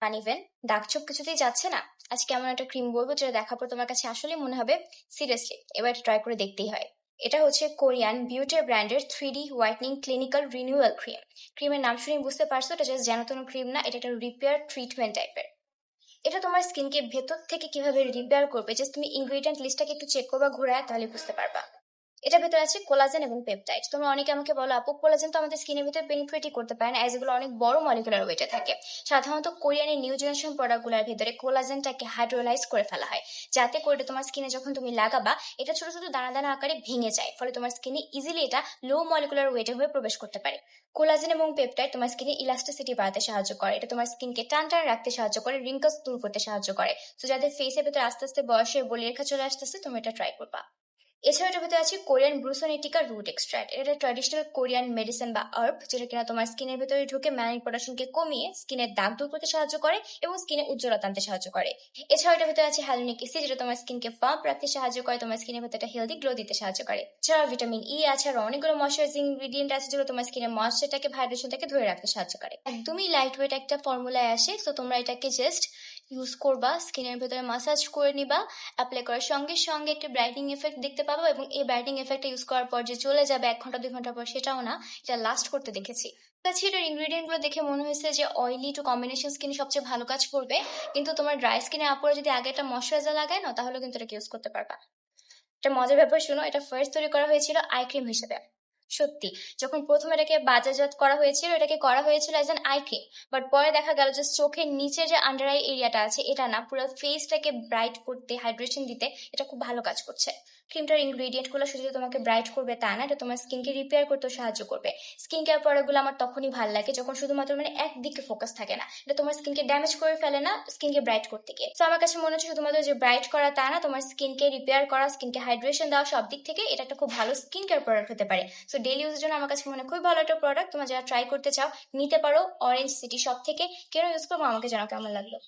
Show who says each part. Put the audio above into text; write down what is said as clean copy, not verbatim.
Speaker 1: Uneven, দাগ ছোপ কিছুতেই যাচ্ছে না। আজকে এমন একটা ক্রিম বলবো যেটা দেখার পর তোমার কাছে আসলেই মনে হবে সিরিয়াসলি এবার এটা ট্রাই করে দেখতেই হয়। এটা হচ্ছে কোরিয়ান বিউটি ব্র্যান্ডের 3D whitening clinical renewal cream. ক্রিমের নাম শুনে বুঝতে পারছো এটা জাস্ট যেন তেন ক্রিম না, এটা একটা রিপেয়ার ট্রিটমেন্ট টাইপের। এটা তোমার স্কিনকে ভেতর থেকে কিভাবে রিপেয়ার করবে, জাস্ট তুমি ইনগ্রেডিয়েন্ট লিস্টটাকে একটু চেক করবা ঘোরায়, তাহলে বুঝতে পারবা। এটার ভেতরে আছে কোলাজেন এবং পেপটাইড। তোমরা অনেকে আমাকে বলো আপু কোলাজেন তো আমাদের স্কিনের ভিতরে পেনিট্রেটই করতে পারে না, এজ এগুলো অনেক বড় মলিকুলার ওয়েটে থাকে। সাধারণত কোরিয়ানের নিউ জেনারেশন প্রোডাক্টগুলোর ভিতরে কোলাজেনটাকে হাইড্রোলাইজ করে ফেলা হয়, যাতে করে তোমার স্কিনে যখন তুমি লাগাবা এটা ছোট ছোট দানা দানা আকারে ভেঙে যায়, ফলে তোমার স্কিনে ইজিলি এটা লো মলিকুলার ওয়েটে হয়ে প্রবেশ করতে পারে। কোলাজেন এবং পেপটাইড তোমার স্কিনে ইলাস্টিসিটি বাড়াতে সাহায্য করে, এটা তোমার স্কিনকে টান টান রাখতে সাহায্য করে, রিঙ্কলস দূর করতে সাহায্য করে। তো যাদের ফেসের ভেতরে আস্তে আস্তে বয়সের বলিরেখা চলে আসতেছে, তুমি এটা ট্রাই করবা। এছাড়া এটার ভিতরে আছে কোরিয়ান ব্রুসোনেটিকা রুট এক্সট্রাক্ট। এটা ট্র্যাডিশনাল কোরিয়ান মেডিসিন বা আর্ব, যেটা কিনা তোমার স্কিনের ভিতরে ঢুকে মেলানিন প্রোডাকশনকে কমিয়ে স্কিনের দাগ দূর করতে সাহায্য করে এবং স্কিনে উজ্জ্বলতা আনতে সাহায্য করে। এছাড়া এটার ভিতরে আছে হ্যালুনিক অ্যাসিড, যেটা তোমার স্কিনকে পাম্প রাখতে সাহায্য করে, তোমার স্কিনের ভিতরে একটা হেলদি গ্লো দিতে সাহায্য করে। এছাড়া ভিটামিন ই আছে, আর অনেকগুলো ময়শ্চারাইজিং ইনগ্রিডিয়েন্ট আছে যেগুলো তোমার স্কিনের ময়শ্চারটাকে ভাইব্রেশনটাকে ধরে রাখতে সাহায্য করে। একদমই লাইট ওয়েট একটা ফর্মুলায় আসে, তো তোমরা এটাকে জাস্ট ইউজ করবা, স্কিনের ভেতরে মাসাজ করে নিবা। অ্যাপ্লাই করার সঙ্গে সঙ্গে একটি ব্রাইটনিং এফেক্ট দেখতে পাবো, এবং এই ব্রাইটনিং এফেক্টটা ইউজ করার পর যে চলে যাবে 1 ঘন্টা 2 ঘন্টা পর, সেটাও না, এটা লাস্ট করতে দেখেছি। তাছাড়া এটার ইনগ্রিডিয়েন্ট গুলো দেখে মনে হয়েছে যে অয়েলি টু কম্বিনেশন স্কিনে সবচেয়ে ভালো কাজ করবে, কিন্তু তোমার ড্রাই স্কিনে আপুরা যদি আগে একটা ময়শ্চারাইজার লাগায় না, তাহলে কিন্তু এটাকে ইউজ করতে পারবা। একটা মজার ব্যাপার শুনো, এটা ফার্স্ট তৈরি করা হয়েছিল আই ক্রিম হিসেবে। সত্যি, যখন প্রথম এটাকে বাজারজাত করা হয়েছিল, এটাকে করা হয়েছিল as an eye cream. But পরে দেখা গেল যে চোখের নিচে যে আন্ডার আই এরিয়াটা আছে, এটা না, পুরো ফেসটাকে ব্রাইট করতে, হাইড্রেশন দিতে এটা খুব ভালো কাজ করছে। ক্রিমটার ইনগ্রিডিয়েন্ট গুলো শুধু যে তোমাকে ব্রাইট করবে তা না, এটা তোমার স্কিনকে রিপেয়ার করতেও সাহায্য করবে। স্কিন কেয়ার প্রোডাক্টগুলো আমার তখনই ভালো লাগে যখন শুধুমাত্র একদিকে ফোকাস থাকে না, এটা তোমার স্কিনকে ড্যামেজ করে ফেলে না স্কিনকে ব্রাইট করতে গিয়ে। তো আমার কাছে মনে হচ্ছে শুধুমাত্র যে ব্রাইট করা তা না, তোমার স্কিনকে রিপেয়ার করা, স্কিনকে হাইড্রেশন দেওয়া, সব দিক থেকে এটা একটা খুব ভালো স্কিন কেয়ার প্রোডাক্ট হতে পারে। সো ডেইলি ইউজের জন্য আমার কাছে মনে হয় খুবই ভালো একটা প্রোডাক্ট। তোমরা যারা ট্রাই করতে চাও নিতে পারো অরেঞ্জ সিটি শপ থেকে। কেন ইউজ করবো আমাকে জানাও কেমন লাগলো।